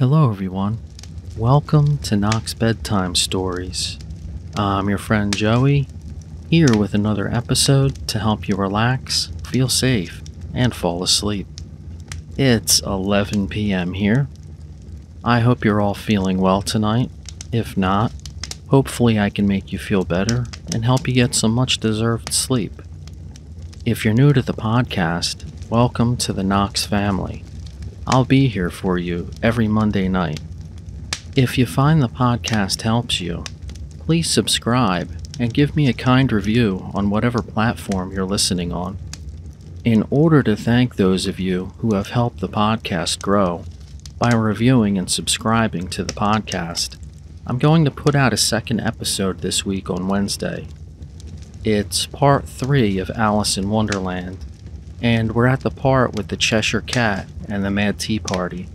Hello, everyone. Welcome to Knox Bedtime Stories. I'm your friend Joey, here with another episode to help you relax, feel safe, and fall asleep. It's 11 p.m. here. I hope you're all feeling well tonight. If not, hopefully I can make you feel better and help you get some much-deserved sleep. If you're new to the podcast, welcome to the Knox family. I'll be here for you every Monday night. If you find the podcast helps you, please subscribe and give me a kind review on whatever platform you're listening on. In order to thank those of you who have helped the podcast grow by reviewing and subscribing to the podcast, I'm going to put out a second episode this week on Wednesday. It's part 3 of Alice in Wonderland, and we're at the part with the Cheshire Cat and the Mad Tea Party.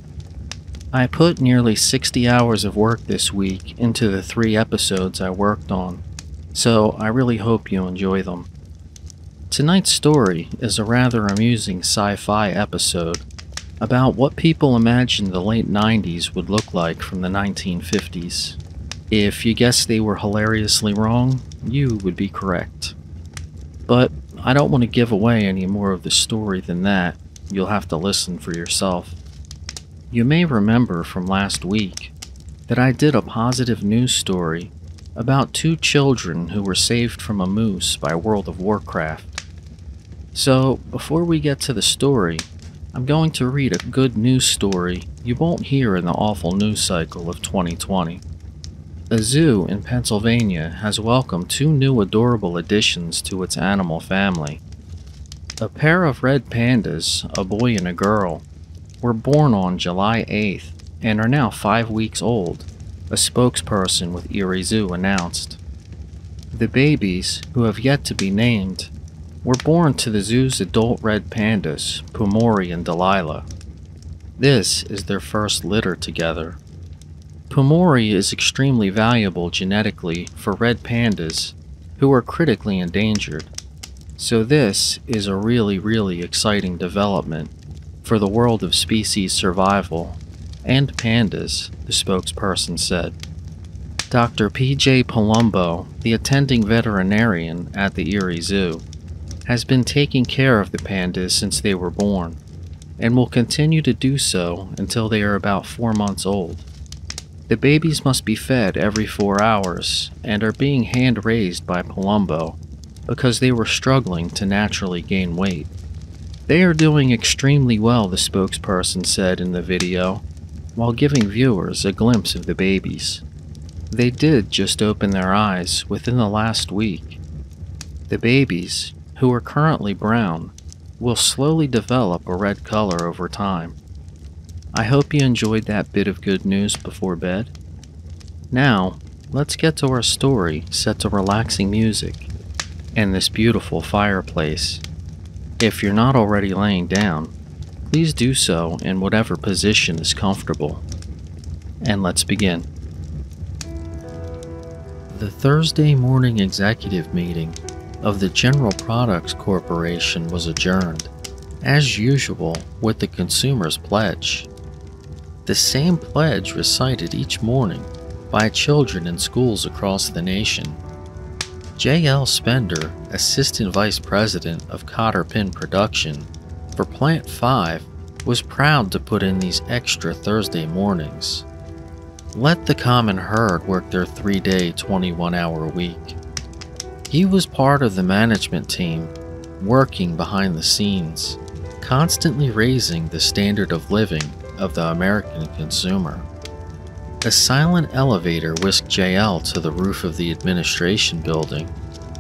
I put nearly 60 hours of work this week into the 3 episodes I worked on, so I really hope you enjoy them. Tonight's story is a rather amusing sci-fi episode about what people imagined the late 90s would look like from the 1950s. If you guessed they were hilariously wrong, you would be correct. But I don't want to give away any more of the story than that. You'll have to listen for yourself. You may remember from last week that I did a positive news story about 2 children who were saved from a moose by World of Warcraft. So, before we get to the story, I'm going to read a good news story you won't hear in the awful news cycle of 2020. A zoo in Pennsylvania has welcomed 2 new adorable additions to its animal family. A pair of red pandas, a boy and a girl, were born on July 8th and are now 5 weeks old, a spokesperson with Erie Zoo announced. The babies, who have yet to be named, were born to the zoo's adult red pandas, Pumori and Delilah. This is their first litter together. Pumori is extremely valuable genetically for red pandas, who are critically endangered. So this is a really exciting development for the world of species survival and pandas, the spokesperson said. Dr. P.J. Palumbo, the attending veterinarian at the Erie Zoo, has been taking care of the pandas since they were born, and will continue to do so until they are about 4 months old. The babies must be fed every 4 hours and are being hand-raised by Palumbo because they were struggling to naturally gain weight. They are doing extremely well, the spokesperson said in the video, while giving viewers a glimpse of the babies. They did just open their eyes within the last week. The babies, who are currently brown, will slowly develop a red color over time. I hope you enjoyed that bit of good news before bed. Now, let's get to our story set to relaxing music and this beautiful fireplace. If you're not already laying down, please do so in whatever position is comfortable. And let's begin. The Thursday morning executive meeting of the General Products Corporation was adjourned, as usual, with the Consumer's Pledge. The same pledge recited each morning by children in schools across the nation. J.L. Spender, Assistant Vice President of Cotter Pin Production for Plant 5, was proud to put in these extra Thursday mornings. Let the common herd work their 3-day, 21-hour week. He was part of the management team, working behind the scenes, constantly raising the standard of living of the American consumer. A silent elevator whisked JL to the roof of the administration building,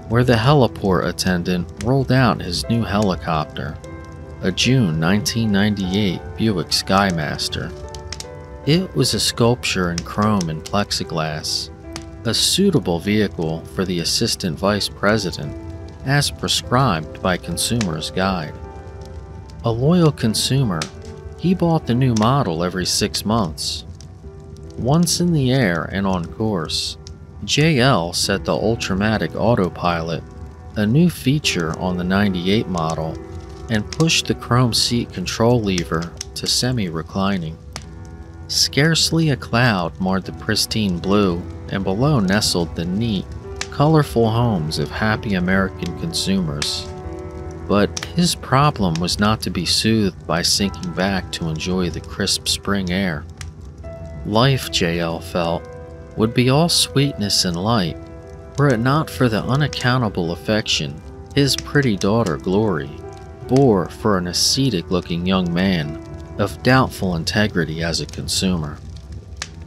where the heliport attendant rolled out his new helicopter, a June 1998 Buick Skymaster. It was a sculpture in chrome and plexiglass, a suitable vehicle for the assistant vice president, as prescribed by Consumer's Guide. A loyal consumer, he bought the new model every 6 months. Once in the air and on course, JL set the Ultramatic Autopilot, a new feature on the 98 model, and pushed the chrome seat control lever to semi-reclining. Scarcely a cloud marred the pristine blue, and below nestled the neat, colorful homes of happy American consumers. But his problem was not to be soothed by sinking back to enjoy the crisp spring air. Life, JL felt, would be all sweetness and light were it not for the unaccountable affection his pretty daughter Glory bore for an ascetic-looking young man of doubtful integrity as a consumer.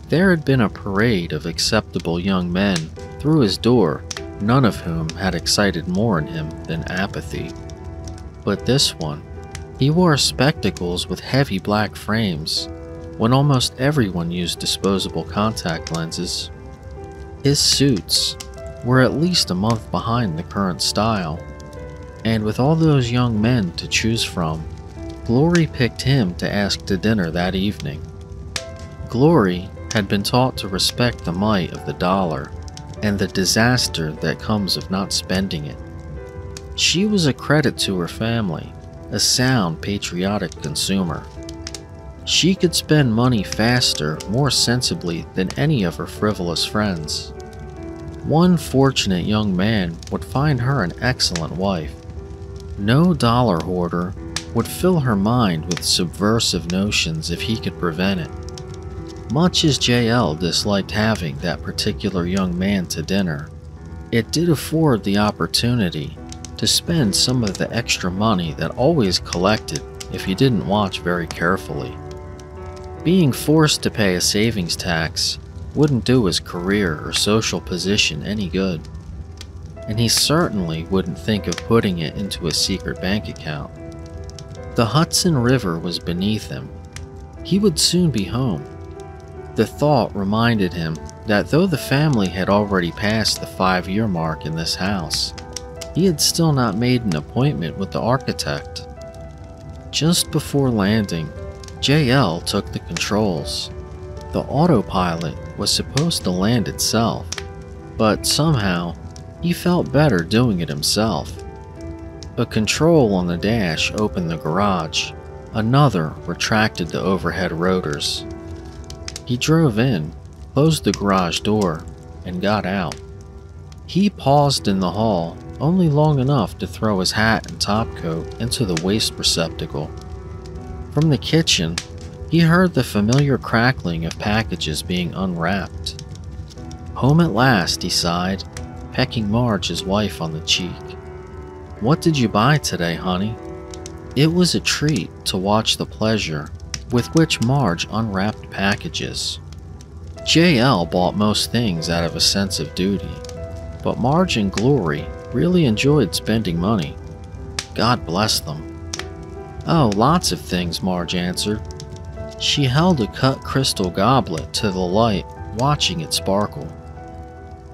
There had been a parade of acceptable young men through his door, none of whom had excited more in him than apathy. But this one, he wore spectacles with heavy black frames, when almost everyone used disposable contact lenses. His suits were at least a month behind the current style, and with all those young men to choose from, Glory picked him to ask to dinner that evening. Glory had been taught to respect the might of the dollar and the disaster that comes of not spending it. She was a credit to her family, a sound, patriotic consumer. She could spend money faster, more sensibly than any of her frivolous friends. One fortunate young man would find her an excellent wife. No dollar hoarder would fill her mind with subversive notions if he could prevent it. Much as JL disliked having that particular young man to dinner, it did afford the opportunity to spend some of the extra money that always collected if you didn't watch very carefully. Being forced to pay a savings tax wouldn't do his career or social position any good, and he certainly wouldn't think of putting it into a secret bank account. The Hudson River was beneath him. He would soon be home. The thought reminded him that though the family had already passed the 5-year mark in this house, he had still not made an appointment with the architect. Just before landing, JL took the controls. The autopilot was supposed to land itself, but somehow he felt better doing it himself. A control on the dash opened the garage, another retracted the overhead rotors. He drove in, closed the garage door, and got out. He paused in the hall only long enough to throw his hat and topcoat into the waste receptacle. From the kitchen, he heard the familiar crackling of packages being unwrapped. Home at last, he sighed, pecking Marge, his wife, on the cheek. "What did you buy today, honey?" It was a treat to watch the pleasure with which Marge unwrapped packages. JL bought most things out of a sense of duty, but Marge and Glory really enjoyed spending money. God bless them. "Oh, lots of things," Marge answered. She held a cut crystal goblet to the light, watching it sparkle.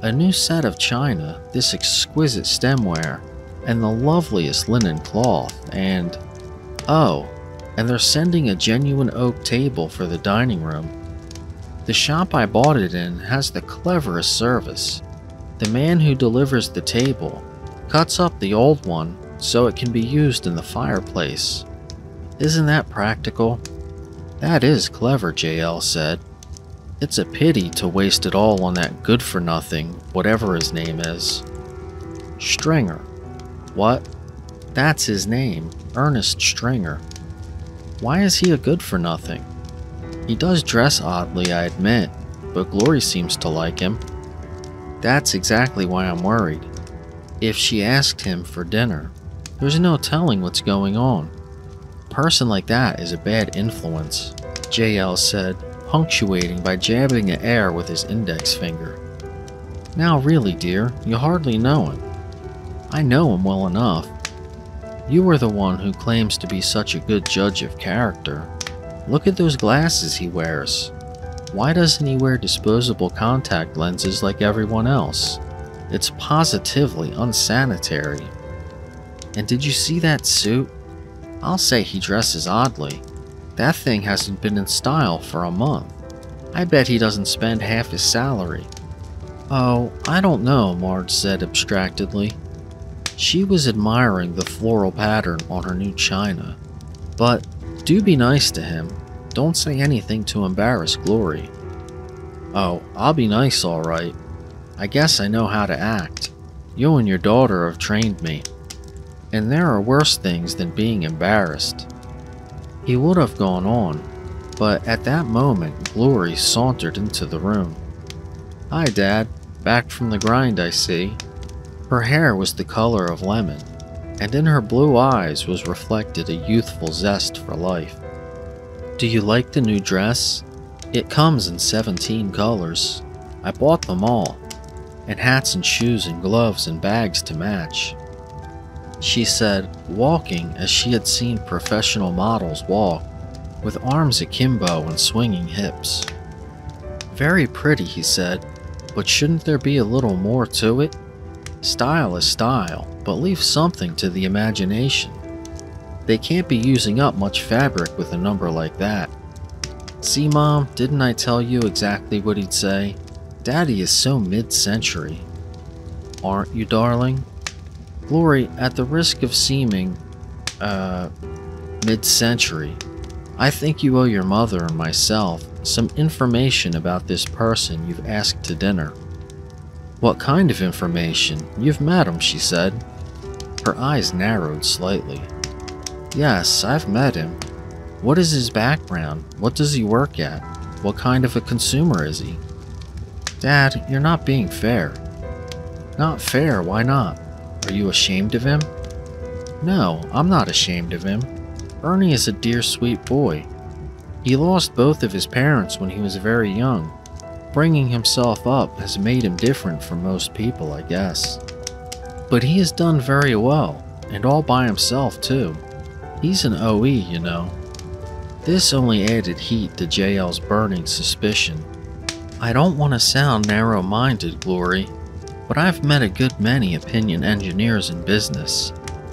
A new set of china, this exquisite stemware, and the loveliest linen cloth, and... oh, and they're sending a genuine oak table for the dining room. The shop I bought it in has the cleverest service. The man who delivers the table cuts up the old one so it can be used in the fireplace. Isn't that practical? That is clever, JL said. It's a pity to waste it all on that good-for-nothing, whatever his name is. Stringer. What? That's his name, Ernest Stringer. Why is he a good-for-nothing? He does dress oddly, I admit, but Glory seems to like him. That's exactly why I'm worried. If she asked him for dinner, there's no telling what's going on. A person like that is a bad influence, JL said, punctuating by jabbing at air with his index finger. Now really, dear, you hardly know him. I know him well enough. You are the one who claims to be such a good judge of character. Look at those glasses he wears. Why doesn't he wear disposable contact lenses like everyone else? It's positively unsanitary. And did you see that suit? I'll say he dresses oddly. That thing hasn't been in style for a month. I bet he doesn't spend half his salary. Oh, I don't know, Marge said abstractedly. She was admiring the floral pattern on her new china. But do be nice to him. don't say anything to embarrass Glory." "Oh, I'll be nice, all right. I guess I know how to act. You and your daughter have trained me. And there are worse things than being embarrassed." He would have gone on, but at that moment, Glory sauntered into the room. "Hi, Dad. Back from the grind, I see." Her hair was the color of lemon, and in her blue eyes was reflected a youthful zest for life. "Do you like the new dress? It comes in 17 colors. I bought them all, and hats and shoes and gloves and bags to match," she said, walking as she had seen professional models walk, with arms akimbo and swinging hips. "Very pretty," he said, "but shouldn't there be a little more to it? Style is style, but leave something to the imagination. They can't be using up much fabric with a number like that." "See, Mom, didn't I tell you exactly what he'd say? Daddy is so mid-century." "Aren't you, darling?" "Glory, at the risk of seeming, mid-century, I think you owe your mother and myself some information about this person you've asked to dinner." "What kind of information? You've met him," she said. Her eyes narrowed slightly. "Yes, I've met him. What is his background? What does he work at? What kind of a consumer is he?" "Dad, you're not being fair." "Not fair? Why not? Are you ashamed of him?" "No, I'm not ashamed of him. Ernie is a dear sweet boy. He lost both of his parents when he was very young. Bringing himself up has made him different from most people, I guess. But he has done very well, and all by himself too. He's an OE, you know." This only added heat to JL's burning suspicion. "I don't want to sound narrow-minded, Glory, but I've met a good many opinion engineers in business,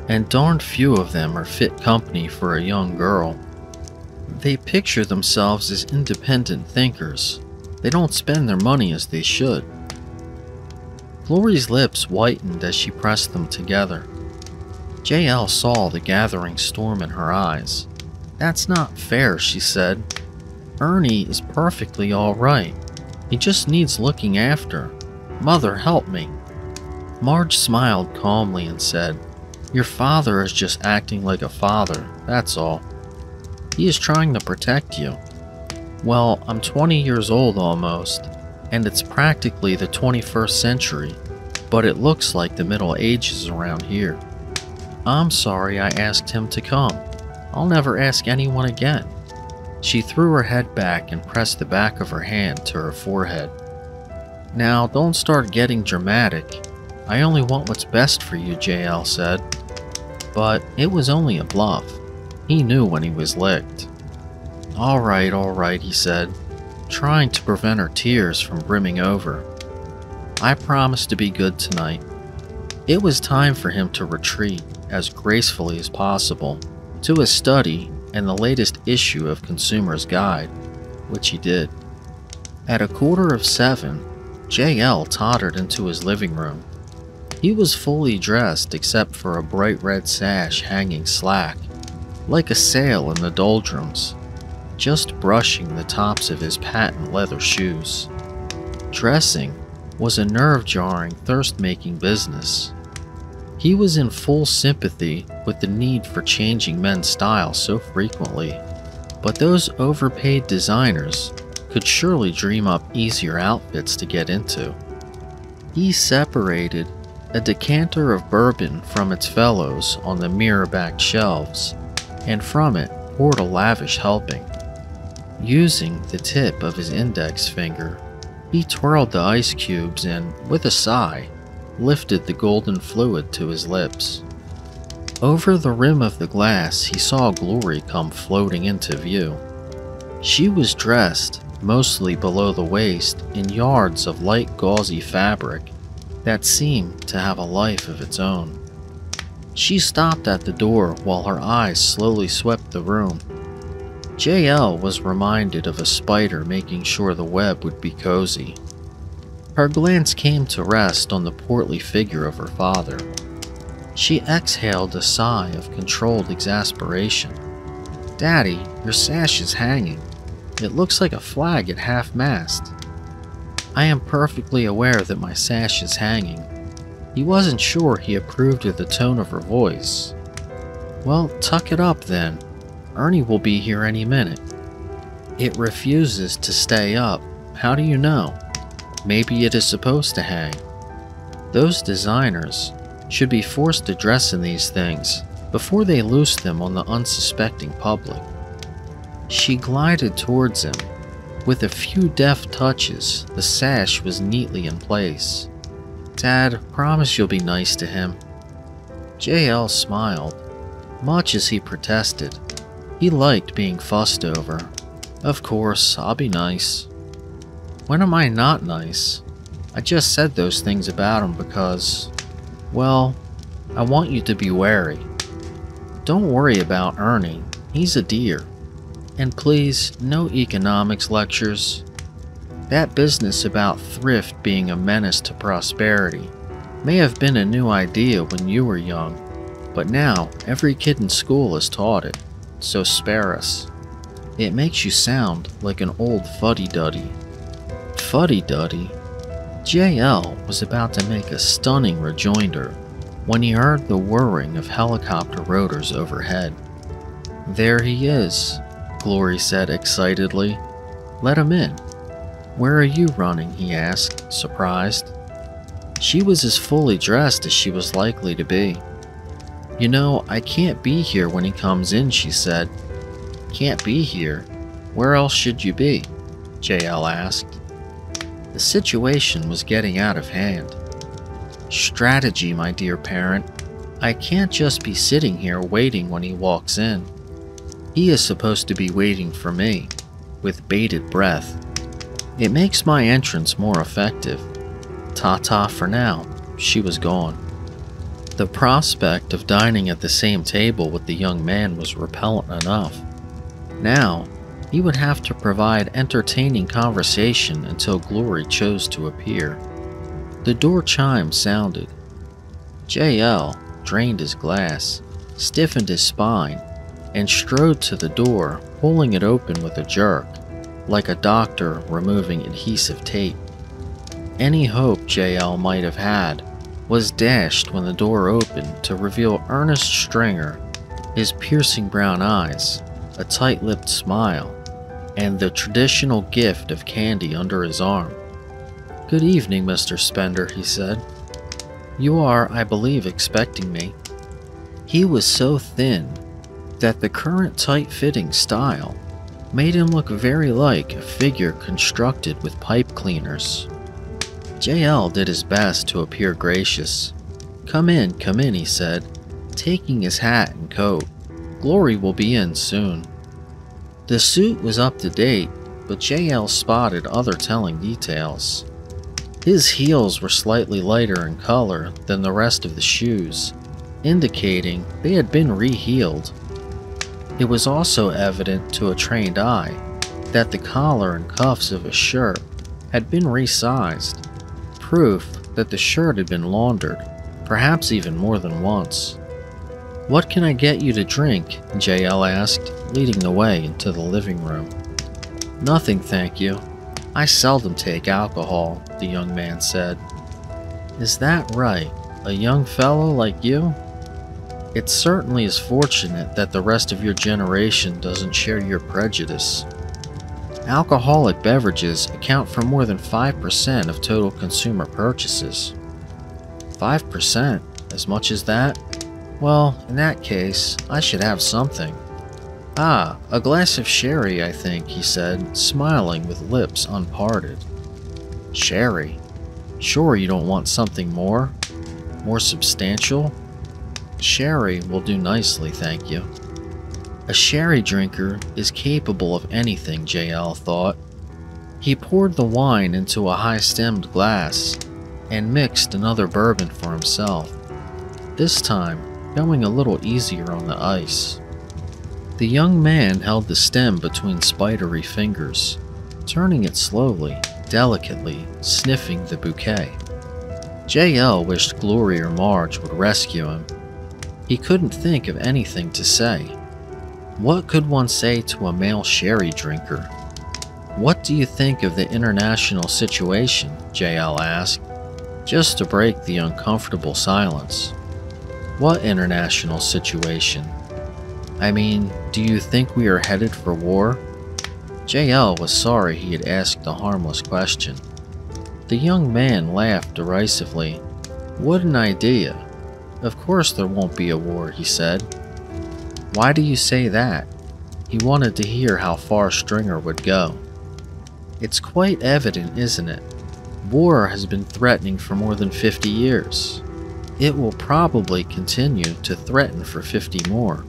and darned few of them are fit company for a young girl. They picture themselves as independent thinkers. They don't spend their money as they should." Glory's lips whitened as she pressed them together. JL saw the gathering storm in her eyes. "That's not fair," she said. "Ernie is perfectly all right. He just needs looking after. Mother, help me." Marge smiled calmly and said, "Your father is just acting like a father, that's all. He is trying to protect you. Well, I'm 20 years old almost, and it's practically the 21st century, but it looks like the Middle Ages around here. I'm sorry I asked him to come. I'll never ask anyone again." She threw her head back and pressed the back of her hand to her forehead. "Now, don't start getting dramatic. I only want what's best for you," JL said. But it was only a bluff. He knew when he was licked. All right, he said, trying to prevent her tears from brimming over. "I promise to be good tonight." It was time for him to retreat as gracefully as possible to his study and the latest issue of Consumer's Guide, which he did. At 6:45, JL tottered into his living room. He was fully dressed except for a bright red sash hanging slack, like a sail in the doldrums, just brushing the tops of his patent leather shoes. Dressing was a nerve-jarring, thirst-making business. He was in full sympathy with the need for changing men's style so frequently, but those overpaid designers could surely dream up easier outfits to get into. He separated a decanter of bourbon from its fellows on the mirror-backed shelves, and from it poured a lavish helping. Using the tip of his index finger, he twirled the ice cubes and, with a sigh, lifted the golden fluid to his lips. Over the rim of the glass, he saw Glory come floating into view. She was dressed, mostly below the waist, in yards of light gauzy fabric that seemed to have a life of its own. She stopped at the door while her eyes slowly swept the room. JL was reminded of a spider making sure the web would be cozy. Her glance came to rest on the portly figure of her father. She exhaled a sigh of controlled exasperation. "Daddy, your sash is hanging. It looks like a flag at half-mast. I am perfectly aware that my sash is hanging. He wasn't sure he approved of the tone of her voice. Well, tuck it up then. Ernie will be here any minute. It refuses to stay up. How do you know? Maybe it is supposed to hang. Those designers should be forced to dress in these things before they loose them on the unsuspecting public. She glided towards him. With a few deft touches, the sash was neatly in place. Dad, promise you'll be nice to him. JL smiled, much as he protested. He liked being fussed over. Of course, I'll be nice. When am I not nice? I just said those things about him because, well, I want you to be wary. Don't worry about Ernie, he's a dear. And please, no economics lectures. That business about thrift being a menace to prosperity may have been a new idea when you were young, but now every kid in school is taught it, so spare us. It makes you sound like an old fuddy-duddy. Fuddy-duddy? JL was about to make a stunning rejoinder when he heard the whirring of helicopter rotors overhead. There he is, Glory said excitedly. Let him in. Where are you running? He asked, surprised. She was as fully dressed as she was likely to be. You know, I can't be here when he comes in, she said. Can't be here? Where else should you be? JL asked. The situation was getting out of hand. Strategy, my dear parent. I can't just be sitting here waiting when he walks in. He is supposed to be waiting for me, with bated breath. It makes my entrance more effective. Ta-ta for now. She was gone. The prospect of dining at the same table with the young man was repellent enough. Now, he would have to provide entertaining conversation until Glory chose to appear. The door chime sounded. JL drained his glass, stiffened his spine, and strode to the door, pulling it open with a jerk, like a doctor removing adhesive tape. Any hope JL might have had was dashed when the door opened to reveal Ernest Stringer, his piercing brown eyes, a tight-lipped smile, and the traditional gift of candy under his arm. Good evening, Mr. Spender, he said. You are, I believe, expecting me. He was so thin that the current tight-fitting style made him look very like a figure constructed with pipe cleaners. JL did his best to appear gracious. Come in, he said, taking his hat and coat. Glory will be in soon. The suit was up to date, but JL spotted other telling details. His heels were slightly lighter in color than the rest of the shoes, indicating they had been re-heeled. It was also evident to a trained eye that the collar and cuffs of his shirt had been resized, proof that the shirt had been laundered, perhaps even more than once. What can I get you to drink? JL asked, leading the way into the living room. Nothing, thank you. I seldom take alcohol, the young man said. Is that right? A young fellow like you? It certainly is fortunate that the rest of your generation doesn't share your prejudice. Alcoholic beverages account for more than 5% of total consumer purchases. 5%? As much as that? Well, in that case, I should have something. Ah, a glass of sherry, I think, he said, smiling with lips unparted. Sherry? Sure you don't want something more? More substantial? Sherry will do nicely, thank you. A sherry drinker is capable of anything, JL thought. He poured the wine into a high-stemmed glass and mixed another bourbon for himself, this time going a little easier on the ice. The young man held the stem between spidery fingers, turning it slowly, delicately, sniffing the bouquet. JL wished Glory or Marge would rescue him. He couldn't think of anything to say. What could one say to a male sherry drinker? "What do you think of the international situation?" JL asked, just to break the uncomfortable silence. "What international situation? I mean, do you think we are headed for war?" JL was sorry he had asked a harmless question. The young man laughed derisively. "What an idea. Of course there won't be a war," he said. "Why do you say that?" He wanted to hear how far Stringer would go. "It's quite evident, isn't it? War has been threatening for more than 50 years. It will probably continue to threaten for 50 more.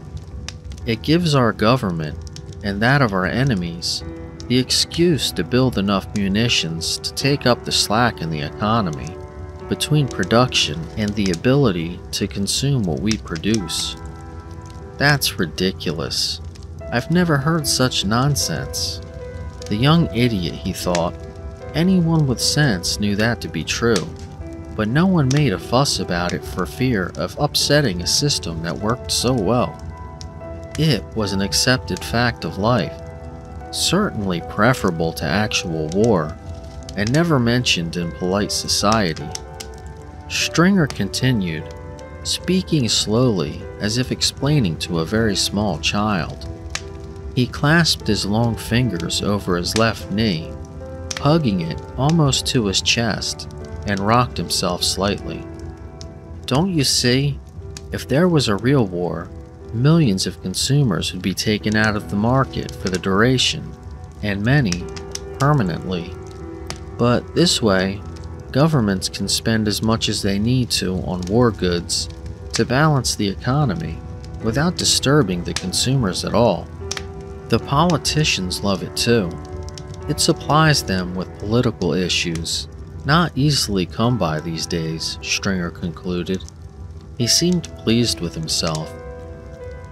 It gives our government, and that of our enemies, the excuse to build enough munitions to take up the slack in the economy between production and the ability to consume what we produce. That's ridiculous. I've never heard such nonsense." The young idiot, he thought. Anyone with sense knew that to be true, but no one made a fuss about it for fear of upsetting a system that worked so well. It was an accepted fact of life, certainly preferable to actual war, and never mentioned in polite society. Stringer continued, speaking slowly as if explaining to a very small child. He clasped his long fingers over his left knee, hugging it almost to his chest, and rocked himself slightly. "Don't you see? If there was a real war, millions of consumers would be taken out of the market for the duration, and many permanently. But this way, governments can spend as much as they need to on war goods to balance the economy without disturbing the consumers at all. The politicians love it too. It supplies them with political issues, not easily come by these days," Stringer concluded. He seemed pleased with himself.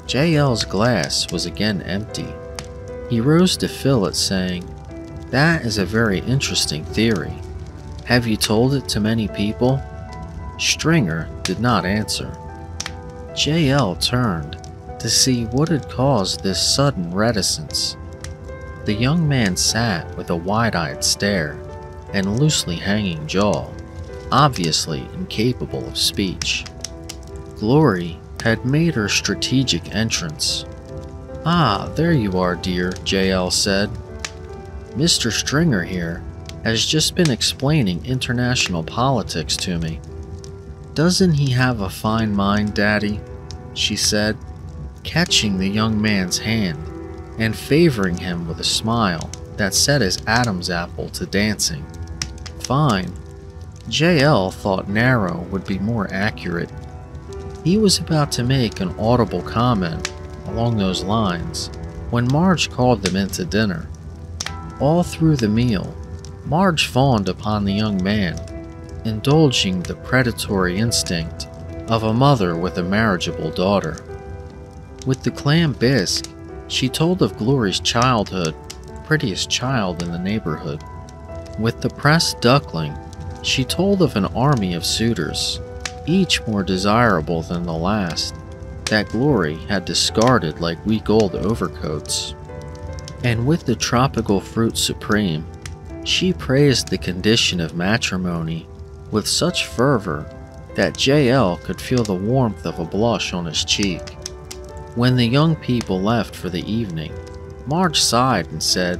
JL's glass was again empty. He rose to fill it, saying, "That is a very interesting theory. Have you told it to many people?" Stringer did not answer. JL turned to see what had caused this sudden reticence. The young man sat with a wide-eyed stare and loosely hanging jaw, obviously incapable of speech. Glory had made her strategic entrance. "Ah, there you are, dear," JL said. "Mr. Stringer here has just been explaining international politics to me." "Doesn't he have a fine mind, Daddy?" she said, catching the young man's hand and favoring him with a smile that set his Adam's apple to dancing. Fine. JL thought narrow would be more accurate. He was about to make an audible comment along those lines when Marge called them into dinner. All through the meal, Marge fawned upon the young man, indulging the predatory instinct of a mother with a marriageable daughter. With the clam bisque, she told of Glory's childhood, prettiest child in the neighborhood. With the pressed duckling, she told of an army of suitors, each more desirable than the last, that Glory had discarded like week old overcoats. And with the tropical fruit supreme, she praised the condition of matrimony with such fervor that JL could feel the warmth of a blush on his cheek. When the young people left for the evening, Marge sighed and said,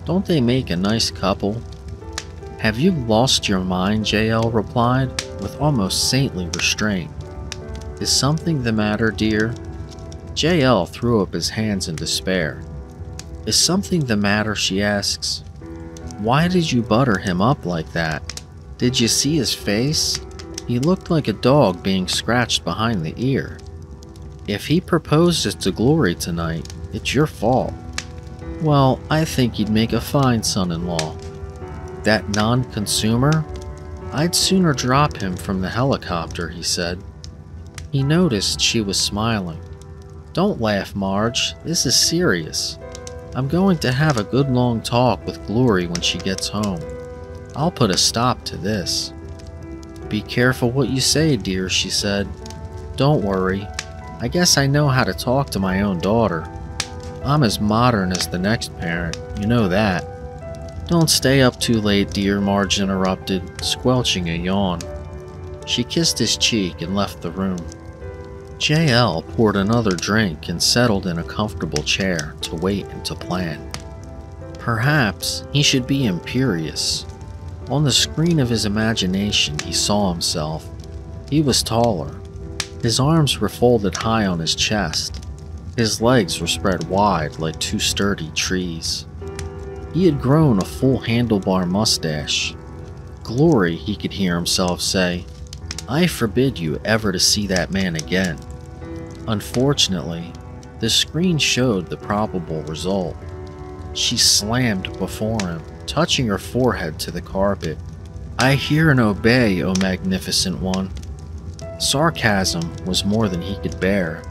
"Don't they make a nice couple?" "Have you lost your mind?" JL replied, with almost saintly restraint. "Is something the matter, dear?" JL threw up his hands in despair. "Is something the matter?" she asks. "Why did you butter him up like that? Did you see his face? He looked like a dog being scratched behind the ear. If he proposes to Glory tonight, it's your fault." "Well, I think he'd make a fine son-in-law." "That non-consumer? I'd sooner drop him from the helicopter," he said. He noticed she was smiling. "Don't laugh, Marge. This is serious. I'm going to have a good long talk with Glory when she gets home. I'll put a stop to this." "Be careful what you say, dear," she said. "Don't worry. I guess I know how to talk to my own daughter. I'm as modern as the next parent, you know that." "Don't stay up too late, dear," Marge interrupted, squelching a yawn. She kissed his cheek and left the room. JL poured another drink and settled in a comfortable chair to wait and to plan. Perhaps he should be imperious. On the screen of his imagination, he saw himself. He was taller. His arms were folded high on his chest. His legs were spread wide like two sturdy trees. He had grown a full handlebar mustache. "Glory," he could hear himself say, "I forbid you ever to see that man again." Unfortunately, the screen showed the probable result. She slammed before him, touching her forehead to the carpet. "I hear and obey, O magnificent one." Sarcasm was more than he could bear.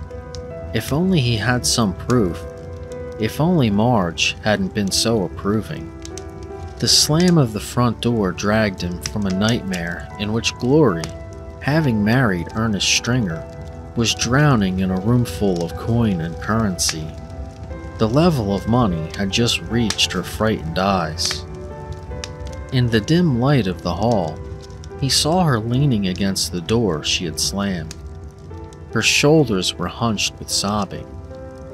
If only he had some proof. If only Marge hadn't been so approving. The slam of the front door dragged him from a nightmare in which Glory, having married Ernest Stringer, was drowning in a room full of coin and currency. The level of money had just reached her frightened eyes. In the dim light of the hall, he saw her leaning against the door she had slammed. Her shoulders were hunched with sobbing.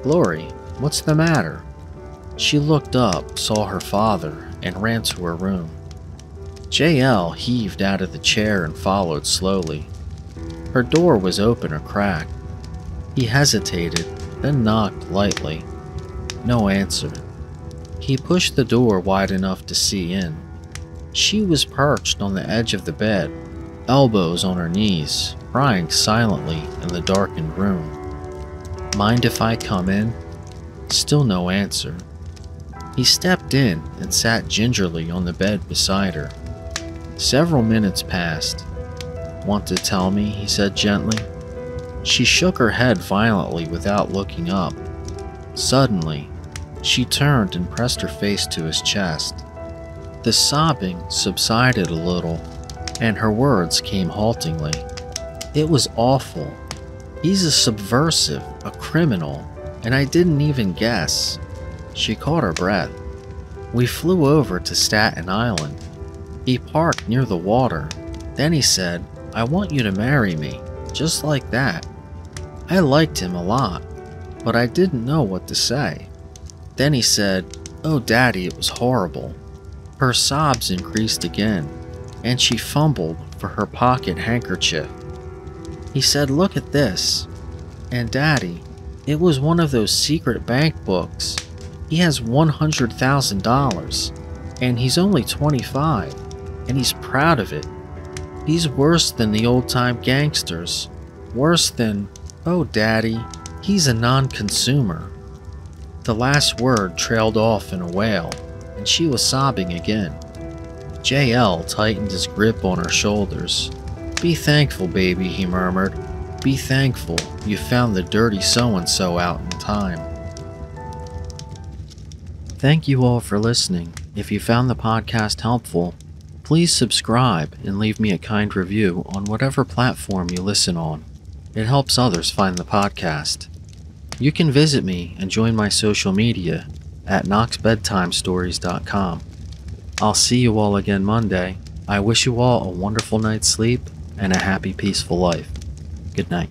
"Glory, what's the matter?" She looked up, saw her father, and ran to her room. JL heaved out of the chair and followed slowly. Her door was open a crack. He hesitated, then knocked lightly. No answer. He pushed the door wide enough to see in. She was perched on the edge of the bed, elbows on her knees, crying silently in the darkened room. "Mind if I come in?" Still no answer. He stepped in and sat gingerly on the bed beside her. Several minutes passed. "Want to tell me?" he said gently. She shook her head violently without looking up. Suddenly, she turned and pressed her face to his chest. The sobbing subsided a little, and her words came haltingly. "It was awful. He's a subversive, a criminal, and I didn't even guess." She caught her breath. "We flew over to Staten Island. He parked near the water. Then he said, 'I want you to marry me,' just like that. I liked him a lot, but I didn't know what to say. Then he said, 'Oh, Daddy, it was horrible.'" Her sobs increased again, and she fumbled for her pocket handkerchief. "He said, 'Look at this.' And Daddy, it was one of those secret bank books. He has $100,000, and he's only 25, and he's proud of it. He's worse than the old-time gangsters. Worse than, oh Daddy, he's a non-consumer." The last word trailed off in a wail, and she was sobbing again. JL tightened his grip on her shoulders. "Be thankful, baby," he murmured. "Be thankful you found the dirty so-and-so out in time." Thank you all for listening. If you found the podcast helpful, please subscribe and leave me a kind review on whatever platform you listen on. It helps others find the podcast. You can visit me and join my social media at knoxbedtimestories.com. I'll see you all again Monday. I wish you all a wonderful night's sleep and a happy, peaceful life. Good night.